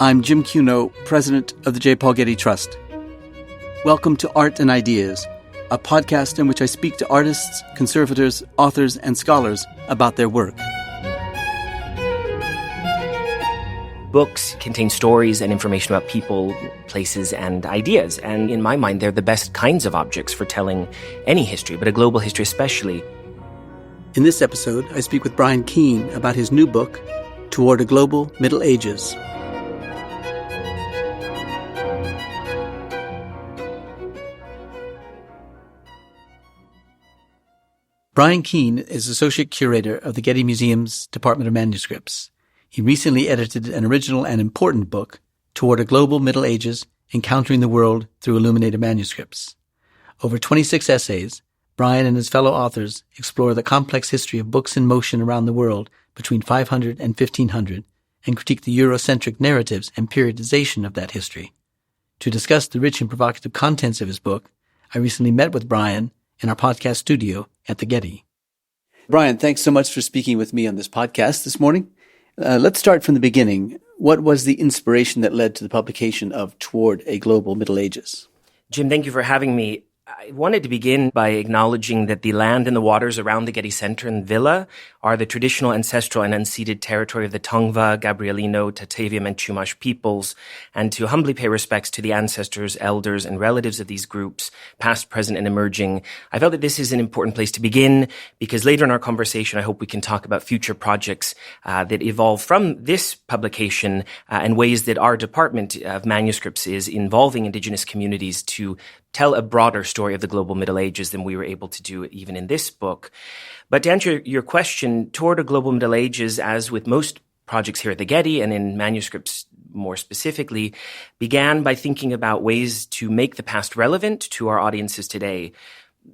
I'm Jim Cuno, president of the J. Paul Getty Trust. Welcome to Art and Ideas, a podcast in which I speak to artists, conservators, authors, and scholars about their work. Books contain stories and information about people, places, and ideas. And in my mind, they're the best kinds of objects for telling any history, but a global history especially. In this episode, I speak with Bryan Keene about his new book, Toward a Global Middle Ages. Bryan Keene is Associate Curator of the Getty Museum's Department of Manuscripts. He recently edited an original and important book, Toward a Global Middle Ages, Encountering the World Through Illuminated Manuscripts. Over 26 essays, Bryan and his fellow authors explore the complex history of books in motion around the world between 500 and 1500 and critique the Eurocentric narratives and periodization of that history. To discuss the rich and provocative contents of his book, I recently met with Bryan in our podcast studio at the Getty. Bryan, thanks so much for speaking with me on this podcast this morning. Let's start from the beginning. What was the inspiration that led to the publication of Toward a Global Middle Ages? Jim, thank you for having me. I wanted to begin by acknowledging that the land and the waters around the Getty Center and Villa are the traditional, ancestral, and unceded territory of the Tongva, Gabrielino, Tataviam, and Chumash peoples, and to humbly pay respects to the ancestors, elders, and relatives of these groups, past, present, and emerging. I felt that this is an important place to begin because later in our conversation, I hope we can talk about future projects that evolve from this publication and ways that our Department of Manuscripts is involving Indigenous communities to tell a broader story of the global Middle Ages than we were able to do even in this book. But to answer your question, Toward a Global Middle Ages, as with most projects here at the Getty and in manuscripts more specifically, began by thinking about ways to make the past relevant to our audiences today.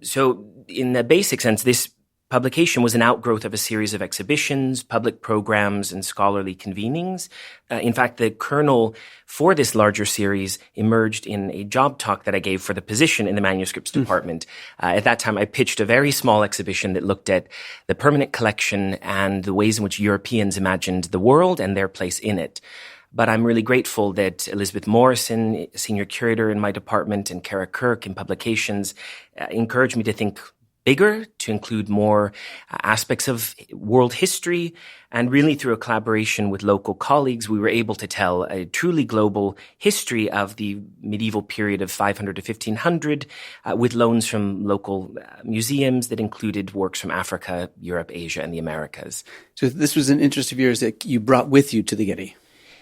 So in the basic sense, this publication was an outgrowth of a series of exhibitions, public programs, and scholarly convenings. In fact, the kernel for this larger series emerged in a job talk that I gave for the position in the manuscripts department. At that time, I pitched a very small exhibition that looked at the permanent collection and the ways in which Europeans imagined the world and their place in it. But I'm really grateful that Elizabeth Morrison, senior curator in my department, and Kara Kirk in publications encouraged me to think bigger, to include more aspects of world history. And really through a collaboration with local colleagues, we were able to tell a truly global history of the medieval period of 500 to 1500 with loans from local museums that included works from Africa, Europe, Asia, and the Americas. So this was an interest of yours that you brought with you to the Getty.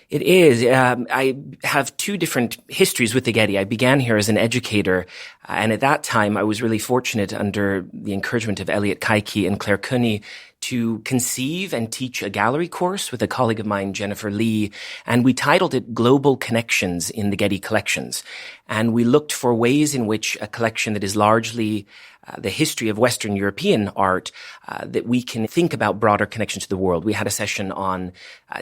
It is. I have two different histories with the Getty. I began here as an educator, and at that time I was really fortunate under the encouragement of Elliot Kaiki and Claire Cooney to conceive and teach a gallery course with a colleague of mine, Jennifer Lee, and we titled it Global Connections in the Getty Collections. And we looked for ways in which a collection that is largely the history of Western European art, that we can think about broader connections to the world. We had a session on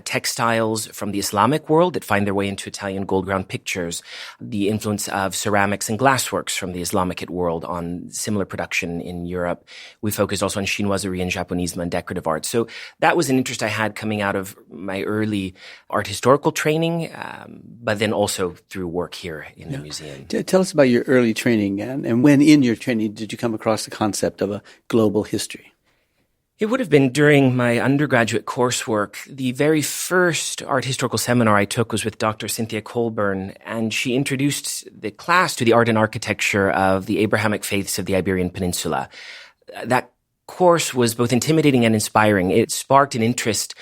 textiles from the Islamic world that find their way into Italian gold ground pictures, the influence of ceramics and glassworks from the Islamic world on similar production in Europe. We focused also on chinoiserie and Japonisme and decorative art. So that was an interest I had coming out of my early art historical training, but then also through work here in the museum. Tell us about your early training and when in your training did you come across the concept of a global history? It would have been during my undergraduate coursework. The very first art historical seminar I took was with Dr. Cynthia Colburn, and she introduced the class to the art and architecture of the Abrahamic faiths of the Iberian Peninsula. That course was both intimidating and inspiring. It sparked an interest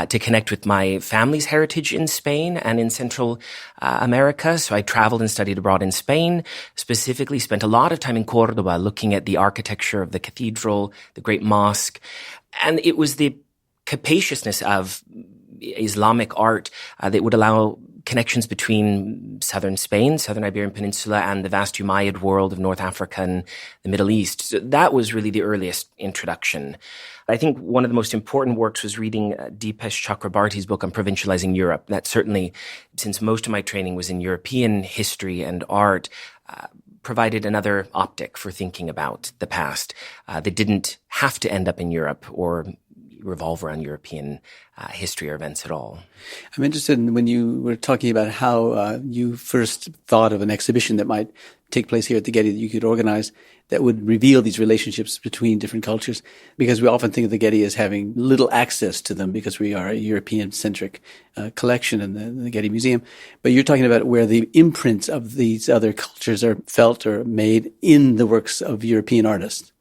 to connect with my family's heritage in Spain and in Central America. So I traveled and studied abroad in Spain, specifically spent a lot of time in Cordoba looking at the architecture of the cathedral, the great mosque. And it was the capaciousness of Islamic art that would allow connections between southern Spain, southern Iberian Peninsula, and the vast Umayyad world of North Africa and the Middle East. So that was really the earliest introduction. I think one of the most important works was reading Deepesh Chakrabarty's book on provincializing Europe. That certainly, since most of my training was in European history and art, provided another optic for thinking about the past that didn't have to end up in Europe or revolve around European history or events at all. I'm interested in when you were talking about how you first thought of an exhibition that might take place here at the Getty that you could organize that would reveal these relationships between different cultures, because we often think of the Getty as having little access to them because we are a European-centric collection in the Getty Museum. But you're talking about where the imprints of these other cultures are felt or made in the works of European artists.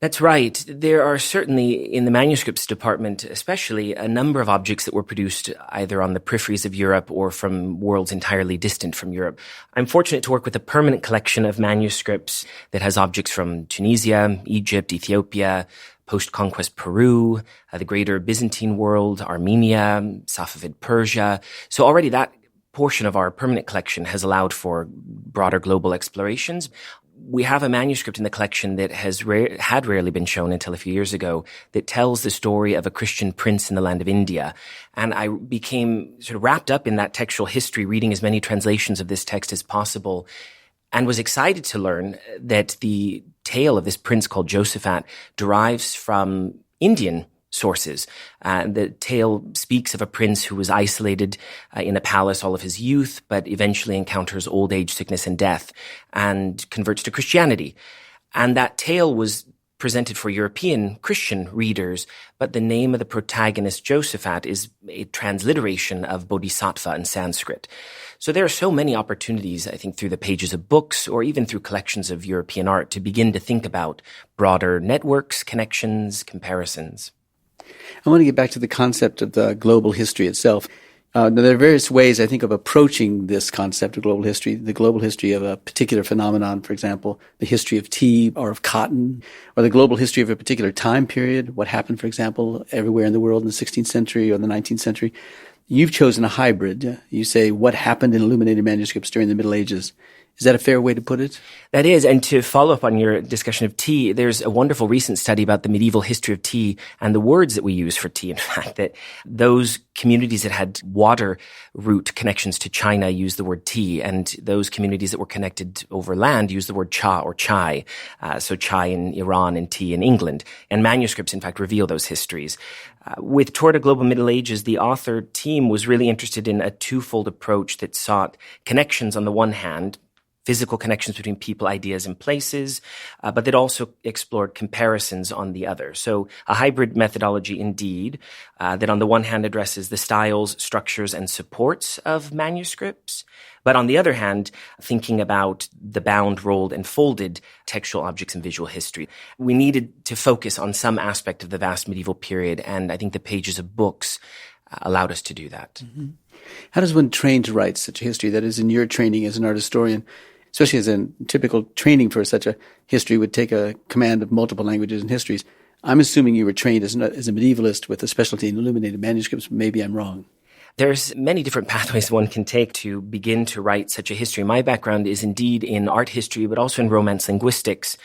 That's right. There are certainly, in the manuscripts department especially, a number of objects that were produced either on the peripheries of Europe or from worlds entirely distant from Europe. I'm fortunate to work with a permanent collection of manuscripts that has objects from Tunisia, Egypt, Ethiopia, post-conquest Peru, the greater Byzantine world, Armenia, Safavid Persia. So already that portion of our permanent collection has allowed for broader global explorations. We have a manuscript in the collection that had rarely been shown until a few years ago that tells the story of a Christian prince in the land of India. And I became sort of wrapped up in that textual history, reading as many translations of this text as possible, and was excited to learn that the tale of this prince called Josaphat derives from Indian sources. The tale speaks of a prince who was isolated in a palace all of his youth, but eventually encounters old age, sickness, and death, and converts to Christianity. And that tale was presented for European Christian readers, but the name of the protagonist, Josaphat, is a transliteration of Bodhisattva in Sanskrit. So there are so many opportunities, I think, through the pages of books or even through collections of European art to begin to think about broader networks, connections, comparisons. I want to get back to the concept of the global history itself. There are various ways, I think, of approaching this concept of global history. The global history of a particular phenomenon, for example, the history of tea or of cotton, or the global history of a particular time period, what happened, for example, everywhere in the world in the 16th century or the 19th century. You've chosen a hybrid. You say what happened in illuminated manuscripts during the Middle Ages. Is that a fair way to put it? That is. And to follow up on your discussion of tea, there's a wonderful recent study about the medieval history of tea and the words that we use for tea. In fact, that those communities that had water route connections to China used the word tea, and those communities that were connected over land used the word cha or chai. So chai in Iran and tea in England. And manuscripts, in fact, reveal those histories. With Toward a Global Middle Ages, the author team was really interested in a twofold approach that sought connections on the one hand, physical connections between people, ideas, and places, but that also explored comparisons on the other. So a hybrid methodology indeed, that on the one hand addresses the styles, structures, and supports of manuscripts, but on the other hand, thinking about the bound, rolled, and folded textual objects in visual history. We needed to focus on some aspect of the vast medieval period, and I think the pages of books allowed us to do that. Mm-hmm. How does one train to write such a history? That is, in your training as an art historian, especially as a typical training for such a history would take a command of multiple languages and histories. I'm assuming you were trained as a medievalist with a specialty in illuminated manuscripts. Maybe I'm wrong. There's many different pathways one can take to begin to write such a history. My background is indeed in art history, but also in Romance linguistics.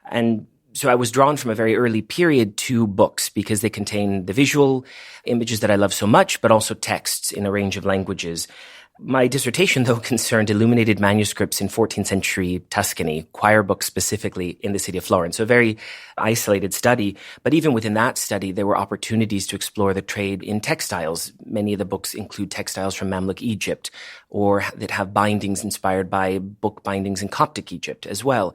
And so I was drawn from a very early period to books because they contain the visual images that I love so much, but also texts in a range of languages. My dissertation, though, concerned illuminated manuscripts in 14th century Tuscany, choir books specifically in the city of Florence. So a very isolated study. But even within that study, there were opportunities to explore the trade in textiles. Many of the books include textiles from Mamluk Egypt, or that have bindings inspired by book bindings in Coptic Egypt as well.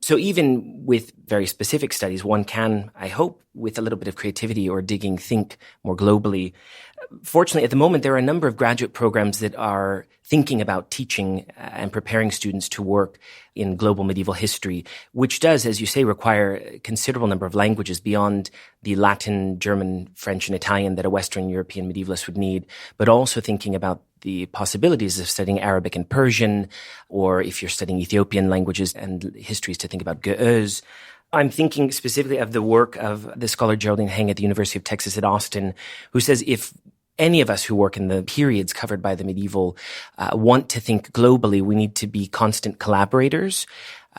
So even with very specific studies, one can, I hope, with a little bit of creativity or digging, think more globally. Fortunately, at the moment, there are a number of graduate programs that are thinking about teaching and preparing students to work in global medieval history, which does, as you say, require a considerable number of languages beyond the Latin, German, French, and Italian that a Western European medievalist would need, but also thinking about the possibilities of studying Arabic and Persian, or if you're studying Ethiopian languages and histories, to think about Ge'ez. I'm thinking specifically of the work of the scholar Geraldine Heng at the University of Texas at Austin, who says if any of us who work in the periods covered by the medieval want to think globally, we need to be constant collaborators,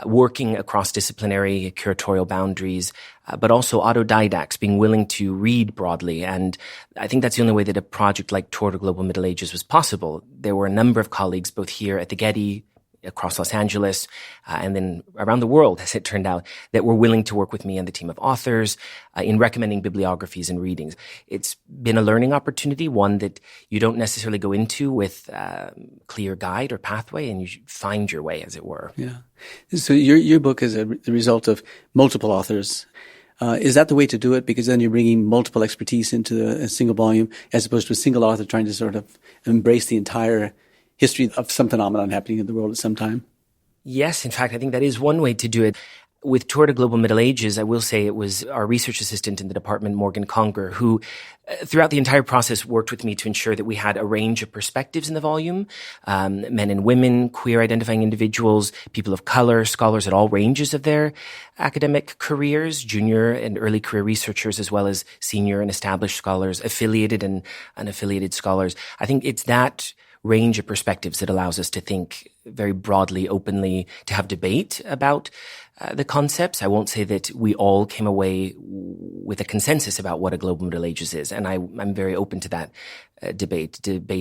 working across disciplinary curatorial boundaries, but also autodidacts, being willing to read broadly. And I think that's the only way that a project like Toward a Global Middle Ages was possible. There were a number of colleagues, both here at the Getty, across Los Angeles, and then around the world, as it turned out, that were willing to work with me and the team of authors in recommending bibliographies and readings. It's been a learning opportunity, one that you don't necessarily go into with clear guide or pathway, and you find your way, as it were. Yeah. So your book is the result of multiple authors. Is that the way to do it? Because then you're bringing multiple expertise into a single volume, as opposed to a single author trying to sort of embrace the entire history of some phenomenon happening in the world at some time. Yes, in fact, I think that is one way to do it. With Toward a Global Middle Ages, I will say it was our research assistant in the department, Morgan Conger, who throughout the entire process worked with me to ensure that we had a range of perspectives in the volume, men and women, queer identifying individuals, people of color, scholars at all ranges of their academic careers, junior and early career researchers, as well as senior and established scholars, affiliated and unaffiliated scholars. I think it's that range of perspectives that allows us to think very broadly, openly, to have debate about the concepts. I won't say that we all came away with a consensus about what a global Middle Ages is, and I'm very open to that debate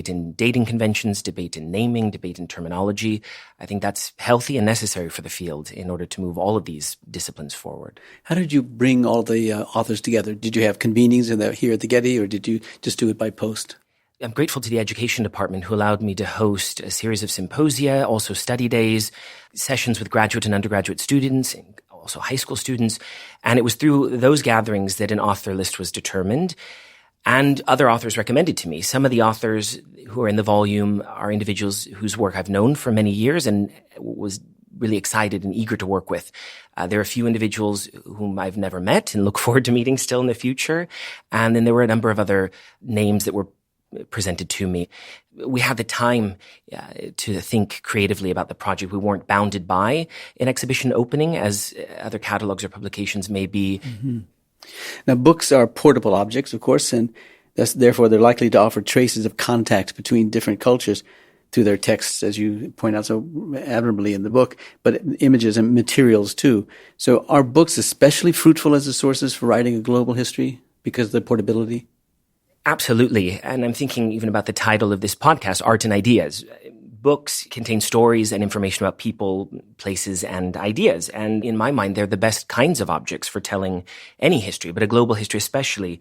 in dating conventions, debate in naming, debate in terminology. I think that's healthy and necessary for the field in order to move all of these disciplines forward. How did you bring all the authors together? Did you have convenings here at the Getty, or did you just do it by post? I'm grateful to the education department who allowed me to host a series of symposia, also study days, sessions with graduate and undergraduate students, and also high school students. And it was through those gatherings that an author list was determined and other authors recommended to me. Some of the authors who are in the volume are individuals whose work I've known for many years and was really excited and eager to work with. There are a few individuals whom I've never met and look forward to meeting still in the future. And then there were a number of other names that were presented to me. We had the time to think creatively about the project. We weren't bounded by an exhibition opening as other catalogs or publications may be. Mm-hmm. Now, books are portable objects, of course, and therefore they're likely to offer traces of contact between different cultures through their texts, as you point out so admirably in the book, but images and materials too. So are books especially fruitful as sources for writing a global history because of their portability? Absolutely. And I'm thinking even about the title of this podcast, Art and Ideas. Books contain stories and information about people, places, and ideas. And in my mind, they're the best kinds of objects for telling any history, but a global history especially.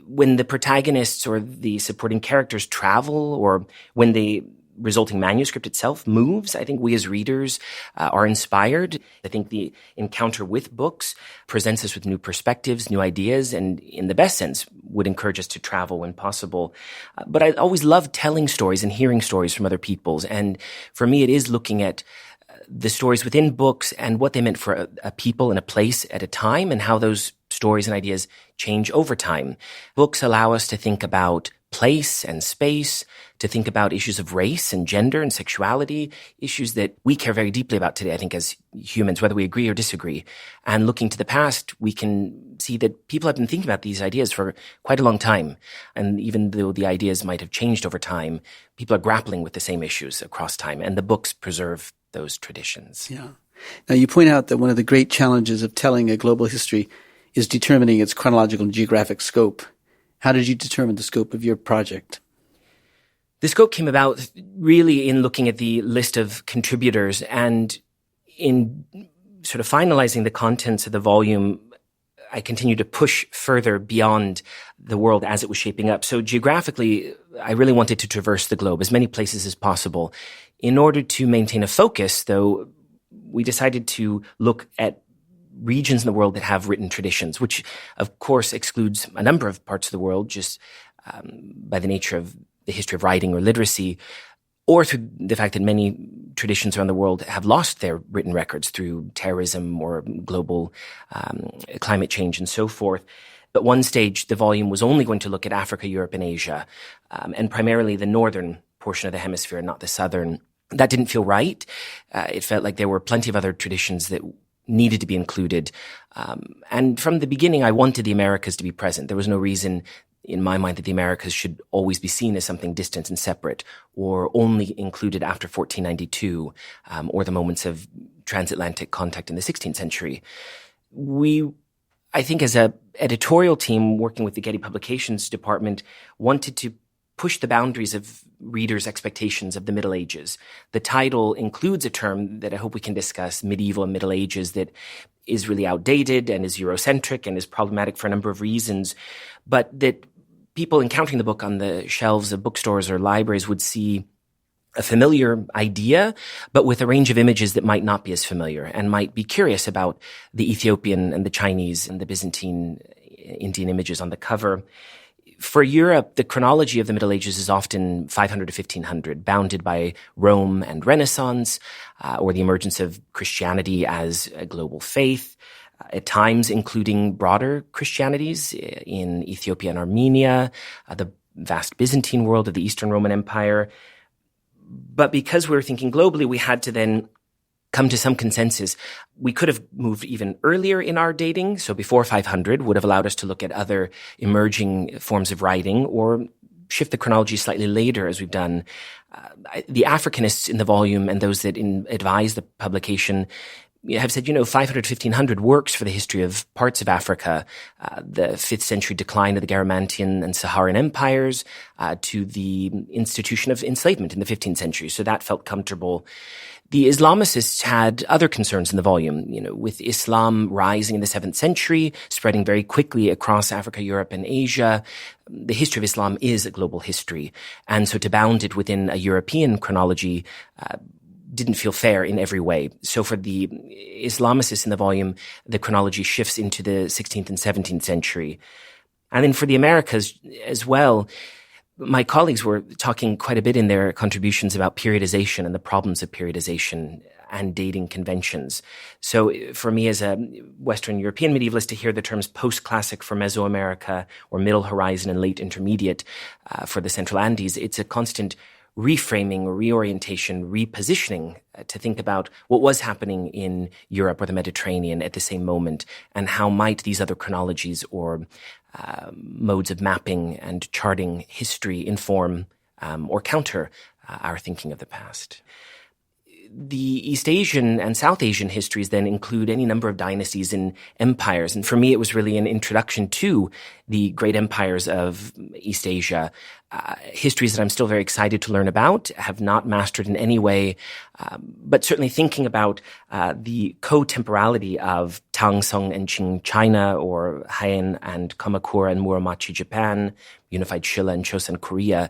When the protagonists or the supporting characters travel, or when the resulting manuscript itself moves, I think we as readers are inspired. I think the encounter with books presents us with new perspectives, new ideas, and in the best sense would encourage us to travel when possible. But I always love telling stories and hearing stories from other people's. And for me, it is looking at the stories within books and what they meant for a people and a place at a time, and how those stories and ideas change over time. Books allow us to think about place and space, to think about issues of race and gender and sexuality, issues that we care very deeply about today, I think, as humans, whether we agree or disagree. And looking to the past, we can see that people have been thinking about these ideas for quite a long time. And even though the ideas might have changed over time, people are grappling with the same issues across time, and the books preserve those traditions. Yeah. Now, you point out that one of the great challenges of telling a global history is determining its chronological and geographic scope. How did you determine the scope of your project? The scope came about really in looking at the list of contributors, and in sort of finalizing the contents of the volume, I continued to push further beyond the world as it was shaping up. So geographically, I really wanted to traverse the globe, as many places as possible. In order to maintain a focus, though, we decided to look at regions in the world that have written traditions, which of course excludes a number of parts of the world just by the nature of the history of writing or literacy, or through the fact that many traditions around the world have lost their written records through terrorism or global climate change and so forth. At one stage, the volume was only going to look at Africa, Europe, and Asia, and primarily the northern portion of the hemisphere, not the southern. That didn't feel right. It felt like there were plenty of other traditions that needed to be included. And from the beginning, I wanted the Americas to be present. There was no reason in my mind that the Americas should always be seen as something distant and separate, or only included after 1492, or the moments of transatlantic contact in the 16th century. We, I think as a editorial team working with the Getty Publications department, wanted to push the boundaries of readers' expectations of the Middle Ages. The title includes a term that I hope we can discuss, medieval and Middle Ages, that is really outdated and is Eurocentric and is problematic for a number of reasons, but that people encountering the book on the shelves of bookstores or libraries would see a familiar idea, but with a range of images that might not be as familiar and might be curious about the Ethiopian and the Chinese and the Byzantine Indian images on the cover. For Europe, the chronology of the Middle Ages is often 500 to 1500, bounded by Rome and Renaissance, or the emergence of Christianity as a global faith, at times including broader Christianities in Ethiopia and Armenia, the vast Byzantine world of the Eastern Roman Empire. But because we were thinking globally, we had to then come to some consensus. We could have moved even earlier in our dating, so before 500 would have allowed us to look at other emerging forms of writing, or shift the chronology slightly later, as we've done. The Africanists in the volume and those that advise the publication have said, 500 to 1500 works for the history of parts of Africa, the 5th century decline of the Garamantian and Saharan empires, to the institution of enslavement in the 15th century. So that felt comfortable. The Islamicists had other concerns in the volume, with Islam rising in the 7th century, spreading very quickly across Africa, Europe, and Asia. The history of Islam is a global history. And so to bound it within a European chronology didn't feel fair in every way. So for the Islamicists in the volume, the chronology shifts into the 16th and 17th century. And then for the Americas as well, my colleagues were talking quite a bit in their contributions about periodization and the problems of periodization and dating conventions. So for me as a Western European medievalist, to hear the terms post-classic for Mesoamerica or Middle Horizon and late intermediate for the Central Andes, it's a constant reframing, reorientation, repositioning to think about what was happening in Europe or the Mediterranean at the same moment, and how might these other chronologies or modes of mapping and charting history inform or counter our thinking of the past. The East Asian and South Asian histories then include any number of dynasties and empires. And for me, it was really an introduction to the great empires of East Asia, histories that I'm still very excited to learn about, have not mastered in any way, but certainly thinking about the co-temporality of Tang, Song, and Qing China, or Heian and Kamakura and Muromachi Japan, unified Shilla and Chosen Korea.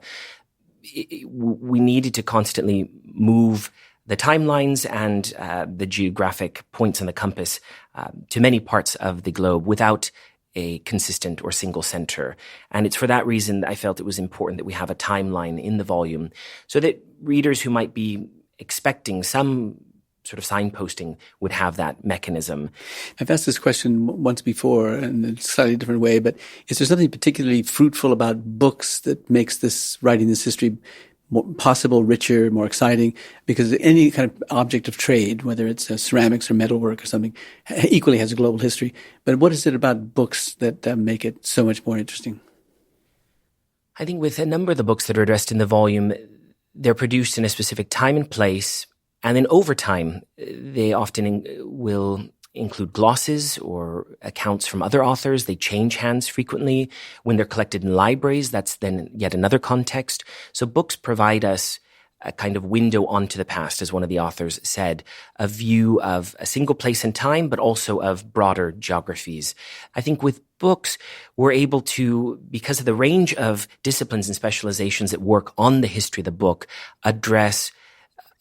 We needed to constantly move the timelines and the geographic points on the compass to many parts of the globe without a consistent or single center. And it's for that reason I felt it was important that we have a timeline in the volume so that readers who might be expecting some sort of signposting would have that mechanism. I've asked this question once before in a slightly different way, but is there something particularly fruitful about books that makes writing this history more possible, richer, more exciting? Because any kind of object of trade, whether it's ceramics or metalwork or something, equally has a global history. But what is it about books that make it so much more interesting? I think with a number of the books that are addressed in the volume, they're produced in a specific time and place, and then over time, they often will include glosses or accounts from other authors. They change hands frequently. When they're collected in libraries, that's then yet another context. So books provide us a kind of window onto the past, as one of the authors said, a view of a single place and time, but also of broader geographies. I think with books, we're able to, because of the range of disciplines and specializations that work on the history of the book, address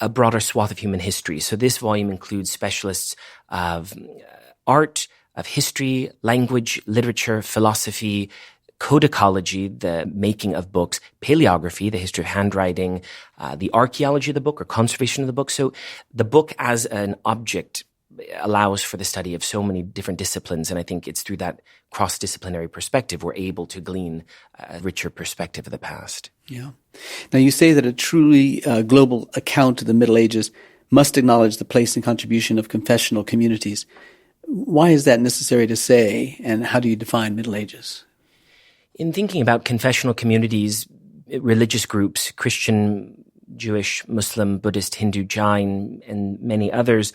a broader swath of human history. So this volume includes specialists of art, of history, language, literature, philosophy, codicology, the making of books, paleography, the history of handwriting, the archaeology of the book or conservation of the book. So the book as an object allows for the study of so many different disciplines. And I think it's through that cross-disciplinary perspective we're able to glean a richer perspective of the past. Yeah. Now you say that a truly global account of the Middle Ages must acknowledge the place and contribution of confessional communities. Why is that necessary to say, and how do you define Middle Ages? In thinking about confessional communities, religious groups, Christian, Jewish, Muslim, Buddhist, Hindu, Jain, and many others,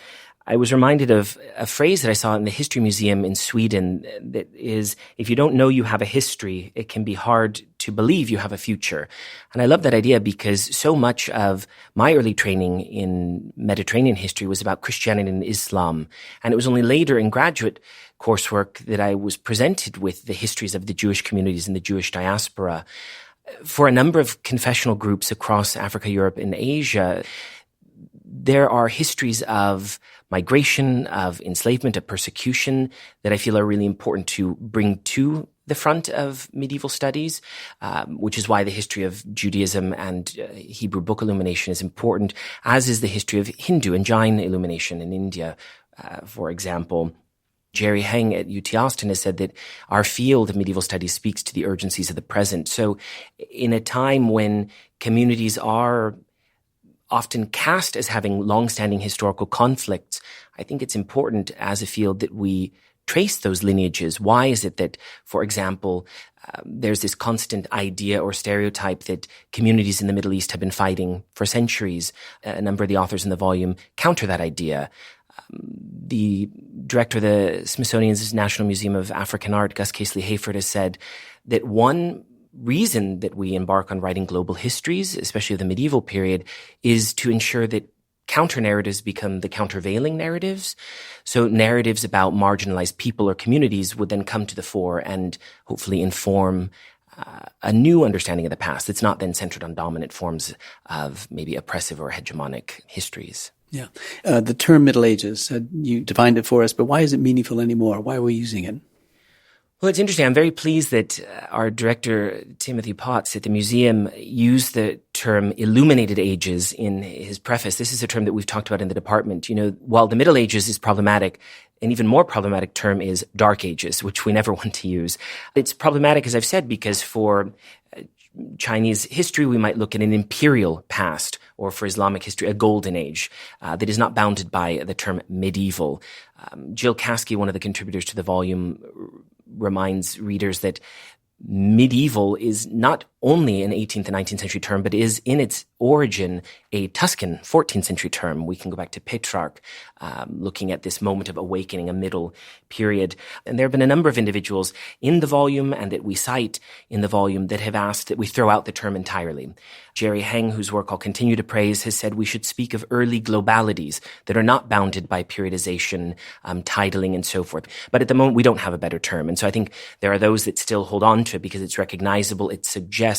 I was reminded of a phrase that I saw in the History Museum in Sweden that is, if you don't know you have a history, it can be hard to believe you have a future. And I love that idea because so much of my early training in Mediterranean history was about Christianity and Islam. And it was only later in graduate coursework that I was presented with the histories of the Jewish communities and the Jewish diaspora. For a number of confessional groups across Africa, Europe, and Asia, there are histories of migration, of enslavement, of persecution that I feel are really important to bring to the front of medieval studies, which is why the history of Judaism and Hebrew book illumination is important, as is the history of Hindu and Jain illumination in India, for example. Jerry Heng at UT Austin has said that our field of medieval studies speaks to the urgencies of the present. So in a time when communities are often cast as having long-standing historical conflicts, I think it's important as a field that we trace those lineages. Why is it that, for example, there's this constant idea or stereotype that communities in the Middle East have been fighting for centuries? A number of the authors in the volume counter that idea. The director of the Smithsonian's National Museum of African Art, Gus Casely-Hayford, has said that one reason that we embark on writing global histories, especially of the medieval period, is to ensure that counter-narratives become the countervailing narratives. So narratives about marginalized people or communities would then come to the fore and hopefully inform a new understanding of the past. It's not then centered on dominant forms of maybe oppressive or hegemonic histories. Yeah. The term Middle Ages, you defined it for us, but why is it meaningful anymore? Why are we using it? Well, it's interesting. I'm very pleased that our director, Timothy Potts at the museum, used the term Illuminated Ages in his preface. This is a term that we've talked about in the department. You know, while the Middle Ages is problematic, an even more problematic term is Dark Ages, which we never want to use. It's problematic, as I've said, because for Chinese history, we might look at an imperial past, or for Islamic history, a golden age that is not bounded by the term medieval. Jill Caskey, one of the contributors to the volume, reminds readers that medieval is not only an 18th and 19th century term, but is in its origin a Tuscan 14th century term. We can go back to Petrarch, looking at this moment of awakening, a middle period. And there have been a number of individuals in the volume and that we cite in the volume that have asked that we throw out the term entirely. Jerry Heng, whose work I'll continue to praise, has said we should speak of early globalities that are not bounded by periodization, titling, and so forth. But at the moment, we don't have a better term. And so I think there are those that still hold on to it because it's recognizable, it suggests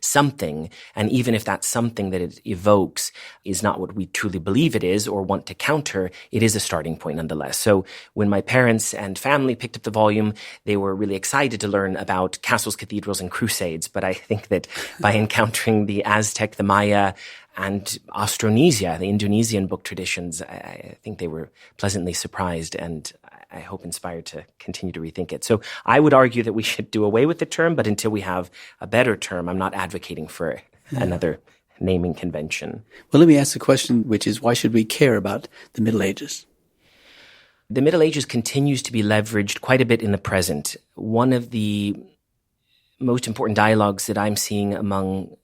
something, and even if that something that it evokes is not what we truly believe it is or want to counter, it is a starting point nonetheless. So when my parents and family picked up the volume, they were really excited to learn about castles, cathedrals, and crusades. But I think that by encountering the Aztec, the Maya, and Austronesia, the Indonesian book traditions, I think they were pleasantly surprised and I hope inspired to continue to rethink it. So I would argue that we should do away with the term, but until we have a better term, I'm not advocating for another naming convention. Well, let me ask the question, which is, why should we care about the Middle Ages? The Middle Ages continues to be leveraged quite a bit in the present. One of the most important dialogues that I'm seeing among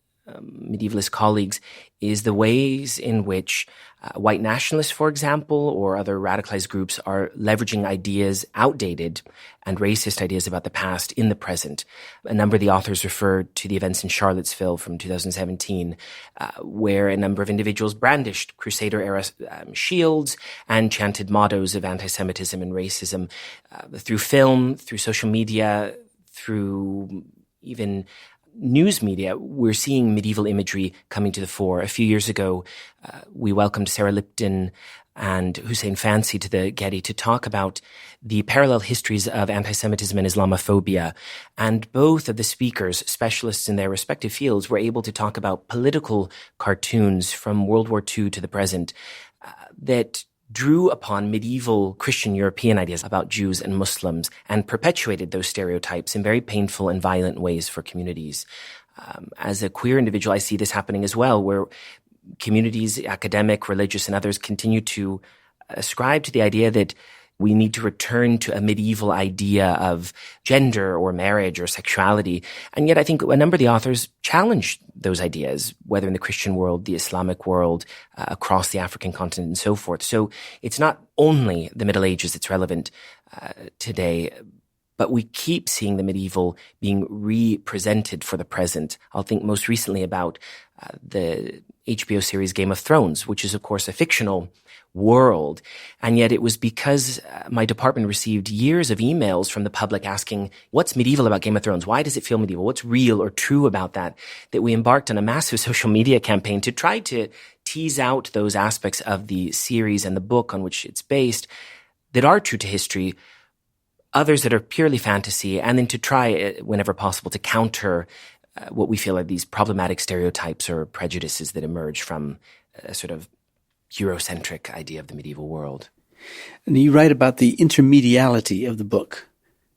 medievalist colleagues is the ways in which white nationalists, for example, or other radicalized groups are leveraging ideas, outdated and racist ideas about the past in the present. A number of the authors refer to the events in Charlottesville from 2017, where a number of individuals brandished Crusader-era shields and chanted mottos of anti-Semitism and racism through film, through social media, through even news media. We're seeing medieval imagery coming to the fore. A few years ago, we welcomed Sarah Lipton and Hussein Fancy to the Getty to talk about the parallel histories of anti-Semitism and Islamophobia. And both of the speakers, specialists in their respective fields, were able to talk about political cartoons from World War II to the present that drew upon medieval Christian European ideas about Jews and Muslims and perpetuated those stereotypes in very painful and violent ways for communities. As a queer individual, I see this happening as well, where communities, academic, religious, and others continue to ascribe to the idea that We need to return to a medieval idea of gender or marriage or sexuality. And yet I think a number of the authors challenge those ideas, whether in the Christian world, the Islamic world, across the African continent and so forth. So it's not only the Middle Ages that's relevant today, but we keep seeing the medieval being represented for the present. I'll think most recently about the HBO series Game of Thrones, which is, of course, a fictional world. And yet it was because my department received years of emails from the public asking, what's medieval about Game of Thrones? Why does it feel medieval? What's real or true about that? That we embarked on a massive social media campaign to try to tease out those aspects of the series and the book on which it's based that are true to history, others that are purely fantasy, and then to try, whenever possible, to counter what we feel are these problematic stereotypes or prejudices that emerge from a sort of Eurocentric idea of the medieval world. And you write about the intermediality of the book.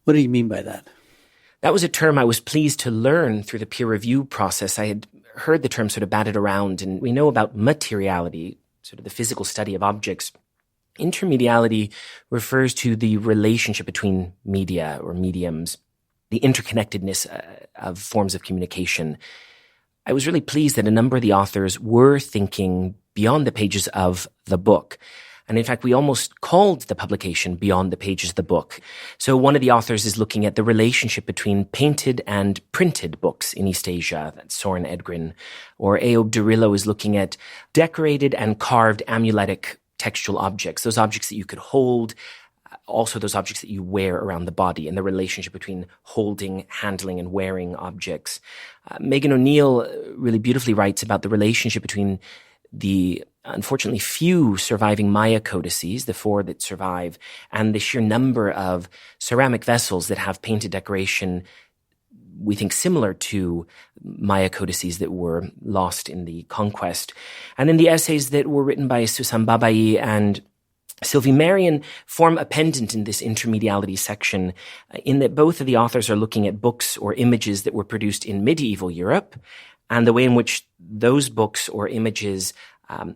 What do you mean by that? That was a term I was pleased to learn through the peer review process. I had heard the term sort of batted around, and we know about materiality, sort of the physical study of objects. Intermediality refers to the relationship between media or mediums, the interconnectedness of forms of communication. I was really pleased that a number of the authors were thinking beyond the pages of the book. And in fact, we almost called the publication Beyond the Pages of the Book. So one of the authors is looking at the relationship between painted and printed books in East Asia. That's Soren Edgren. Or Ayob Durillo is looking at decorated and carved amuletic textual objects, those objects that you could hold, also those objects that you wear around the body, and the relationship between holding, handling, and wearing objects. Megan O'Neill really beautifully writes about the relationship between the unfortunately few surviving Maya codices, the 4 that survive, and the sheer number of ceramic vessels that have painted decoration, we think similar to Maya codices that were lost in the conquest. And then the essays that were written by Susan Babai and Sylvie Marion form a pendant in this intermediality section, in that both of the authors are looking at books or images that were produced in medieval Europe and the way in which those books or images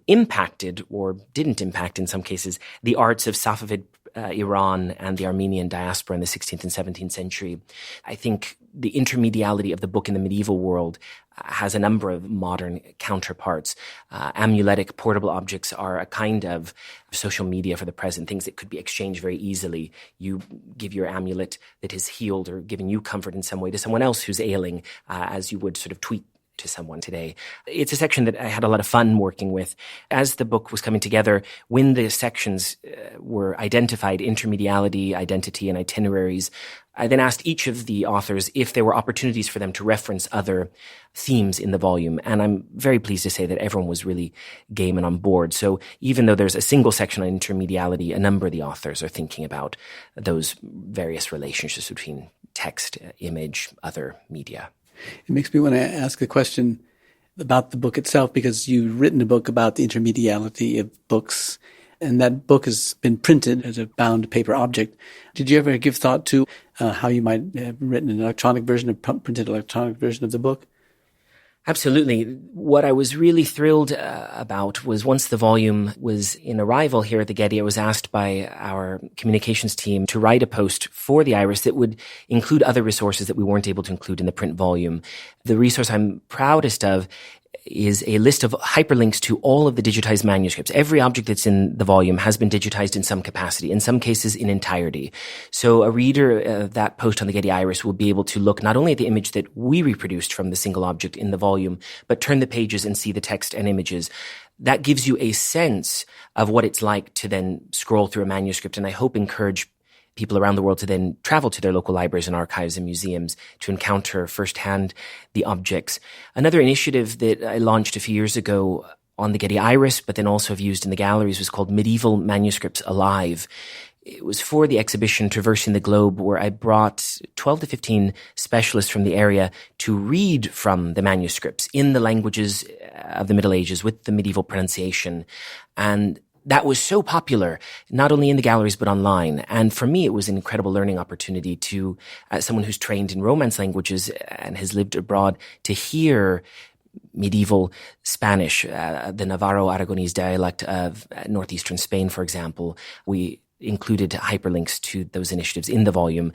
impacted or didn't impact in some cases the arts of Safavid Iran and the Armenian diaspora in the 16th and 17th century. I think the intermediality of the book in the medieval world has a number of modern counterparts. Amuletic portable objects are a kind of social media for the present, things that could be exchanged very easily. You give your amulet that has healed or given you comfort in some way to someone else who's ailing, as you would sort of tweet to someone today. It's a section that I had a lot of fun working with. As the book was coming together, when the sections were identified, intermediality, identity, and itineraries, I then asked each of the authors if there were opportunities for them to reference other themes in the volume. And I'm very pleased to say that everyone was really game and on board. So even though there's a single section on intermediality, a number of the authors are thinking about those various relationships between text, image, other media. It makes me want to ask a question about the book itself, because you've written a book about the intermediality of books, and that book has been printed as a bound paper object. Did you ever give thought to how you might have written an electronic version, a printed electronic version of the book? Absolutely. What I was really thrilled about was once the volume was in arrival here at the Getty, I was asked by our communications team to write a post for the Iris that would include other resources that we weren't able to include in the print volume. The resource I'm proudest of is a list of hyperlinks to all of the digitized manuscripts. Every object that's in the volume has been digitized in some capacity, in some cases in entirety. So a reader of that post on the Getty Iris will be able to look not only at the image that we reproduced from the single object in the volume, but turn the pages and see the text and images. That gives you a sense of what it's like to then scroll through a manuscript, and I hope encourage people around the world to then travel to their local libraries and archives and museums to encounter firsthand the objects. Another initiative that I launched a few years ago on the Getty Iris, but then also have used in the galleries, was called Medieval Manuscripts Alive. It was for the exhibition Traversing the Globe, where I brought 12 to 15 specialists from the area to read from the manuscripts in the languages of the Middle Ages with the medieval pronunciation. And that was so popular, not only in the galleries, but online. And for me, it was an incredible learning opportunity to, as someone who's trained in Romance languages and has lived abroad, to hear medieval Spanish, the Navarro-Aragonese dialect of northeastern Spain, for example. We included hyperlinks to those initiatives in the volume.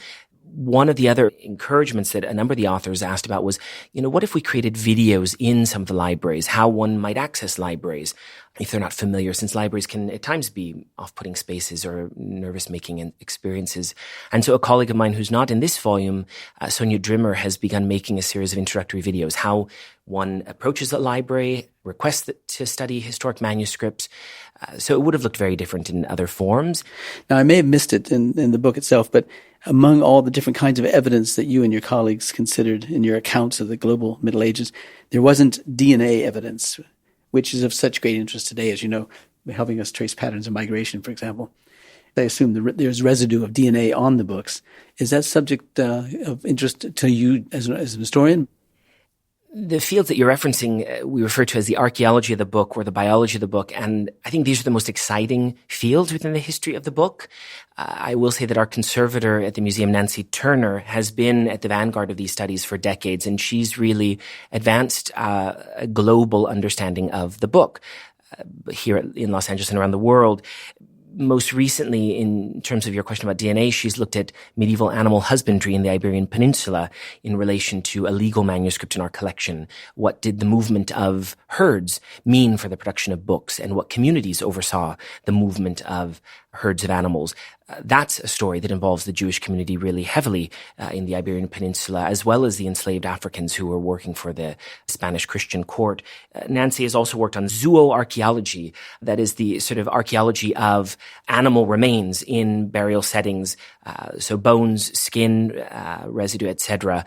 One of the other encouragements that a number of the authors asked about was, what if we created videos in some of the libraries, how one might access libraries if they're not familiar, since libraries can at times be off-putting spaces or nervous-making experiences. And so a colleague of mine who's not in this volume, Sonia Drimmer, has begun making a series of introductory videos, how one approaches a library, requests to study historic manuscripts. So it would have looked very different in other forms. Now, I may have missed it in the book itself, but among all the different kinds of evidence that you and your colleagues considered in your accounts of the global Middle Ages, there wasn't DNA evidence, which is of such great interest today, as you know, helping us trace patterns of migration, for example. I assume there's residue of DNA on the books. Is that subject of interest to you as an historian? The fields that you're referencing, we refer to as the archaeology of the book or the biology of the book. And I think these are the most exciting fields within the history of the book. I will say that our conservator at the museum, Nancy Turner, has been at the vanguard of these studies for decades, and she's really advanced a global understanding of the book here in Los Angeles and around the world. Most recently, in terms of your question about DNA, she's looked at medieval animal husbandry in the Iberian Peninsula in relation to a legal manuscript in our collection. What did the movement of herds mean for the production of books, and what communities oversaw the movement of herds of animals? That's a story that involves the Jewish community really heavily in the Iberian Peninsula, as well as the enslaved Africans who were working for the Spanish Christian court. Nancy has also worked on zooarchaeology, that is the sort of archaeology of animal remains in burial settings, so bones, skin, residue, etc.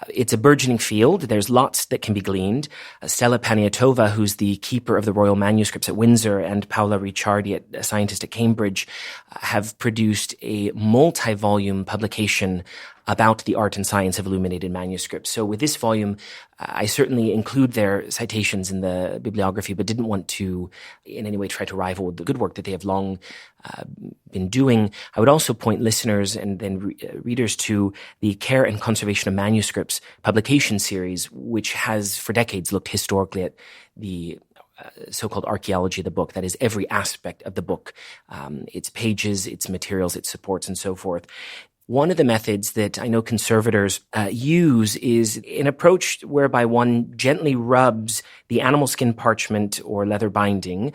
It's a burgeoning field. There's lots that can be gleaned. Stella Paniatova, who's the keeper of the royal manuscripts at Windsor, and Paola Ricciardi, a scientist at Cambridge, have produced a multi-volume publication about the art and science of illuminated manuscripts. So with this volume, I certainly include their citations in the bibliography, but didn't want to in any way try to rival the good work that they have long been doing. I would also point listeners and then readers to the Care and Conservation of Manuscripts publication series, which has for decades looked historically at the so-called archaeology of the book. That is every aspect of the book, its pages, its materials, its supports, and so forth. One of the methods that I know conservators use is an approach whereby one gently rubs the animal skin parchment or leather binding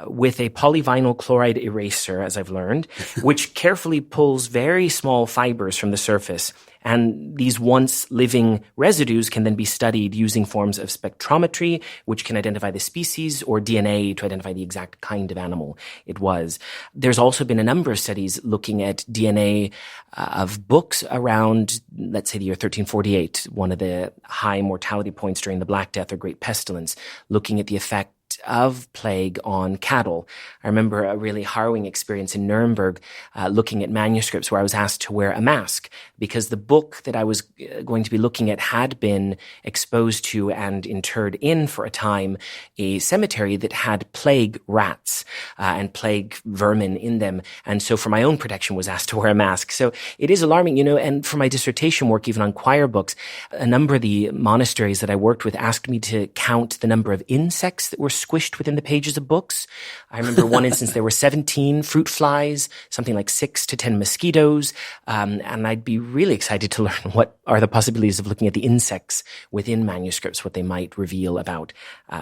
with a polyvinyl chloride eraser, as I've learned, which carefully pulls very small fibers from the surface. And these once living residues can then be studied using forms of spectrometry, which can identify the species, or DNA to identify the exact kind of animal it was. There's also been a number of studies looking at DNA of books around, let's say, the year 1348, one of the high mortality points during the Black Death or Great Pestilence, looking at the effect of plague on cattle. I remember a really harrowing experience in Nuremberg looking at manuscripts where I was asked to wear a mask because the book that I was going to be looking at had been exposed to and interred in for a time a cemetery that had plague rats and plague vermin in them. And so for my own protection was asked to wear a mask. So it is alarming, and for my dissertation work, even on choir books, a number of the monasteries that I worked with asked me to count the number of insects that were squished within the pages of books. I remember one instance there were 17 fruit flies, something like 6 to 10 mosquitoes, and I'd be really excited to learn what are the possibilities of looking at the insects within manuscripts, what they might reveal about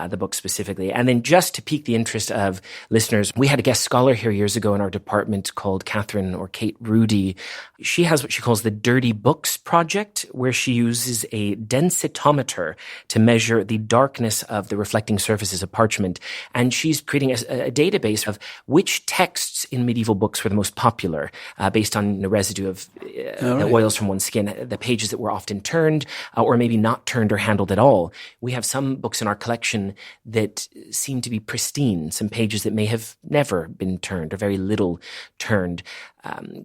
the book specifically. And then just to pique the interest of listeners, we had a guest scholar here years ago in our department called Catherine or Kate Rudy. She has what she calls the Dirty Books Project, where she uses a densitometer to measure the darkness of the reflecting surfaces of parchment. And she's creating a database of which texts in medieval books were the most popular based on the residue of the oils from one's skin, the pages that were often turned or maybe not turned or handled at all. We have some books in our collection that seem to be pristine, some pages that may have never been turned or very little turned.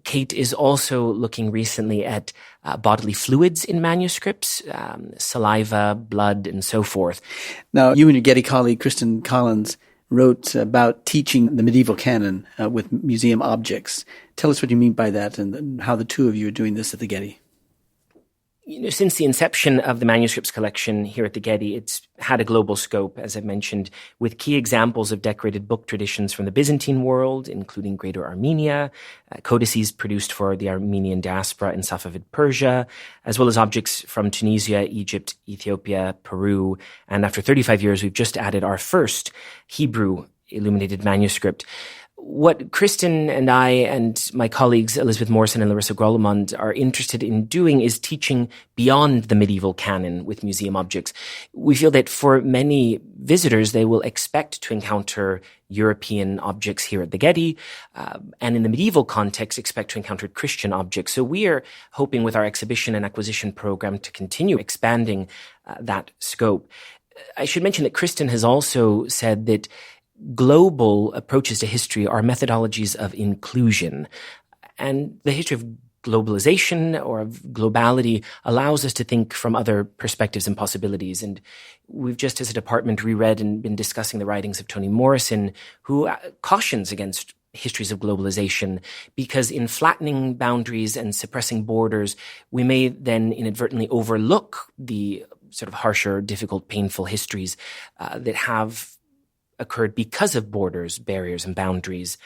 Kate is also looking recently at bodily fluids in manuscripts, saliva, blood, and so forth. Now, you and your Getty colleague, Kristen Collins, wrote about teaching the medieval canon with museum objects. Tell us what you mean by that and how the two of you are doing this at the Getty. Since the inception of the manuscripts collection here at the Getty, it's had a global scope, as I've mentioned, with key examples of decorated book traditions from the Byzantine world, including Greater Armenia, codices produced for the Armenian diaspora in Safavid Persia, as well as objects from Tunisia, Egypt, Ethiopia, Peru. And after 35 years, we've just added our first Hebrew illuminated manuscript. What Kristen and I and my colleagues Elizabeth Morrison and Larissa Grollemond are interested in doing is teaching beyond the medieval canon with museum objects. We feel that for many visitors, they will expect to encounter European objects here at the Getty, and in the medieval context, expect to encounter Christian objects. So we are hoping with our exhibition and acquisition program to continue expanding that scope. I should mention that Kristen has also said that global approaches to history are methodologies of inclusion. And the history of globalization or of globality allows us to think from other perspectives and possibilities. And we've just as a department reread and been discussing the writings of Toni Morrison, who cautions against histories of globalization, because in flattening boundaries and suppressing borders, we may then inadvertently overlook the sort of harsher, difficult, painful histories that have occurred because of borders, barriers, and boundaries.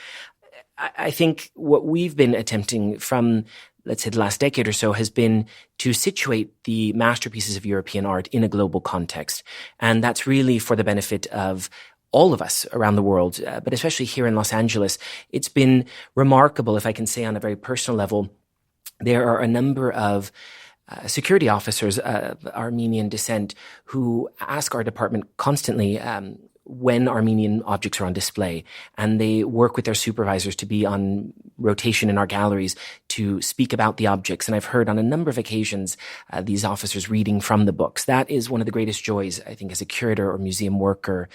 I think what we've been attempting from, let's say, the last decade or so has been to situate the masterpieces of European art in a global context. And that's really for the benefit of all of us around the world, but especially here in Los Angeles. It's been remarkable, if I can say on a very personal level. There are a number of security officers of Armenian descent who ask our department constantly when Armenian objects are on display, and they work with their supervisors to be on rotation in our galleries to speak about the objects. And I've heard on a number of occasions these officers reading from the books. That is one of the greatest joys, I think, as a curator or museum worker.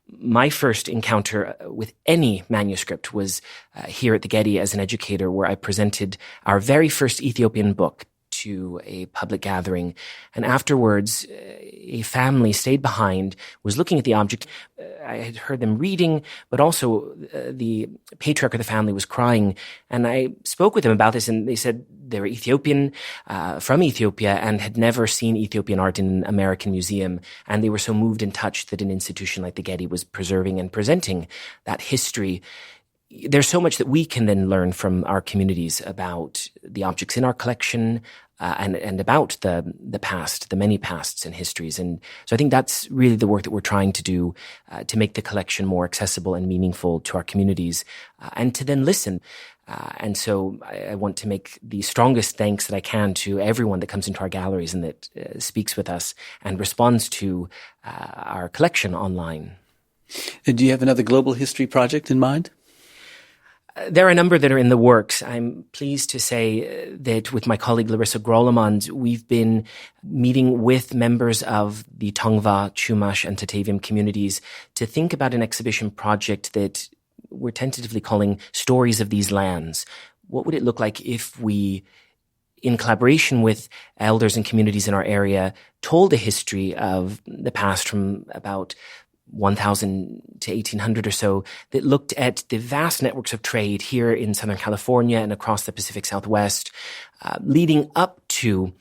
My first encounter with any manuscript was here at the Getty as an educator, where I presented our very first Ethiopian book to a public gathering. And afterwards, a family stayed behind, was looking at the object. I had heard them reading, but also the patriarch of the family was crying. And I spoke with them about this, and they said they were Ethiopian, from Ethiopia, and had never seen Ethiopian art in an American museum. And they were so moved and touched that an institution like the Getty was preserving and presenting that history. There's so much that we can then learn from our communities about the objects in our collection, and about the past, the many pasts and histories. And so I think that's really the work that we're trying to do, to make the collection more accessible and meaningful to our communities, and to then listen. And so I want to make the strongest thanks that I can to everyone that comes into our galleries and that speaks with us and responds to our collection online. Do you have another global history project in mind? There are a number that are in the works. I'm pleased to say that with my colleague Larissa Grollemond, we've been meeting with members of the Tongva, Chumash, and Tataviam communities to think about an exhibition project that we're tentatively calling Stories of These Lands. What would it look like if we, in collaboration with elders and communities in our area, told a history of the past from about 1000 to 1800 or so, that looked at the vast networks of trade here in Southern California and across the Pacific Southwest, leading up to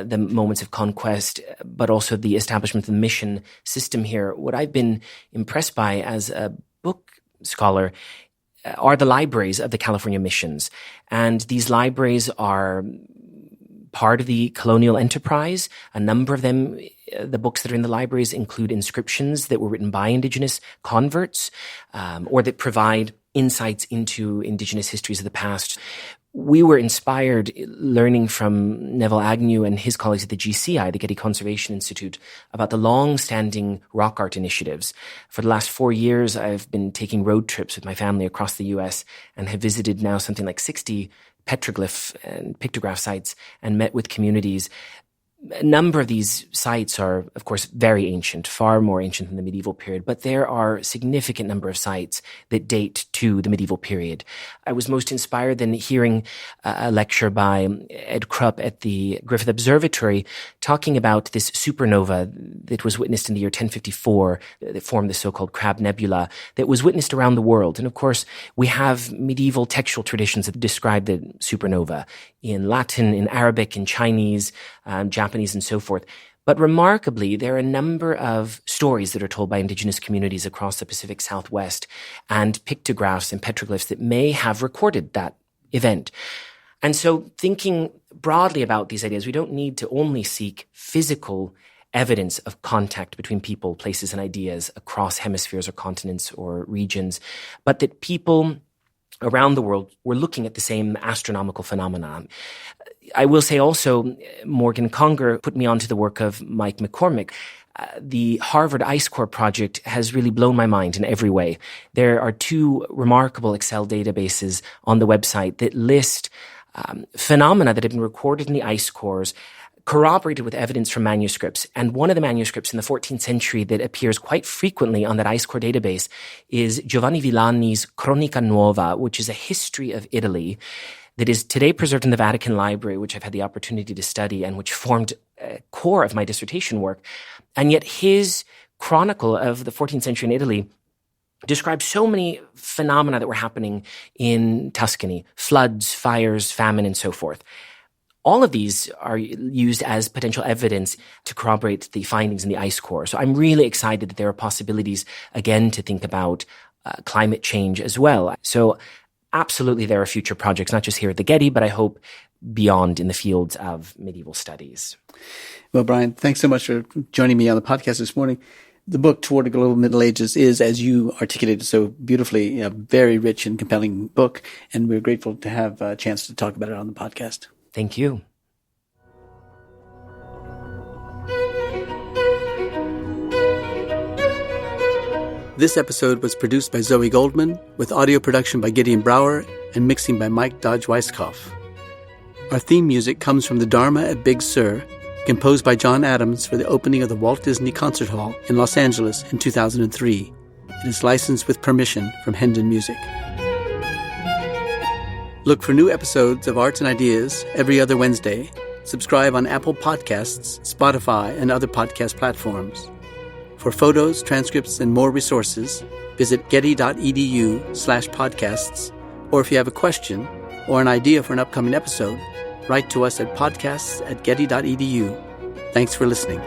the moments of conquest, but also the establishment of the mission system here. What I've been impressed by as a book scholar are the libraries of the California missions. And these libraries are part of the colonial enterprise. A number of them, the books that are in the libraries, include inscriptions that were written by indigenous converts, or that provide insights into indigenous histories of the past. We were inspired learning from Neville Agnew and his colleagues at the GCI, the Getty Conservation Institute, about the long-standing rock art initiatives. For the last 4 years, I've been taking road trips with my family across the U.S. and have visited now something like 60 petroglyph and pictograph sites and met with communities. A number of these sites are, of course, very ancient, far more ancient than the medieval period, but there are a significant number of sites that date to the medieval period. I was most inspired in hearing a lecture by Ed Krupp at the Griffith Observatory talking about this supernova that was witnessed in the year 1054 that formed the so-called Crab Nebula that was witnessed around the world. And of course, we have medieval textual traditions that describe the supernova in Latin, in Arabic, in Chinese, Japanese, and so forth. But remarkably, there are a number of stories that are told by indigenous communities across the Pacific Southwest and pictographs and petroglyphs that may have recorded that event. And so thinking broadly about these ideas, we don't need to only seek physical evidence of contact between people, places, and ideas across hemispheres or continents or regions, but that people around the world were looking at the same astronomical phenomena. I will say also, Morgan Conger put me onto the work of Mike McCormick. The Harvard Ice Core project has really blown my mind in every way. There are 2 remarkable Excel databases on the website that list phenomena that have been recorded in the ice cores, corroborated with evidence from manuscripts. And one of the manuscripts in the 14th century that appears quite frequently on that ice core database is Giovanni Villani's Cronica Nuova, which is a history of Italy that is today preserved in the Vatican Library, which I've had the opportunity to study and which formed a core of my dissertation work. And yet his chronicle of the 14th century in Italy describes so many phenomena that were happening in Tuscany: floods, fires, famine, and so forth. All of these are used as potential evidence to corroborate the findings in the ice core. So I'm really excited that there are possibilities, again, to think about climate change as well. So absolutely, there are future projects, not just here at the Getty, but I hope beyond in the fields of medieval studies. Well, Bryan, thanks so much for joining me on the podcast this morning. The book, Toward the Global Middle Ages, is, as you articulated so beautifully, a very rich and compelling book, and we're grateful to have a chance to talk about it on the podcast. Thank you. This episode was produced by Zoe Goldman, with audio production by Gideon Brower and mixing by Mike Dodge-Weisskopf. Our theme music comes from the Dharma at Big Sur, composed by John Adams for the opening of the Walt Disney Concert Hall in Los Angeles in 2003. It is licensed with permission from Hendon Music. Look for new episodes of Arts and Ideas every other Wednesday. Subscribe on Apple Podcasts, Spotify, and other podcast platforms. For photos, transcripts, and more resources, visit getty.edu/podcasts, or if you have a question or an idea for an upcoming episode, write to us at podcasts@getty.edu. Thanks for listening.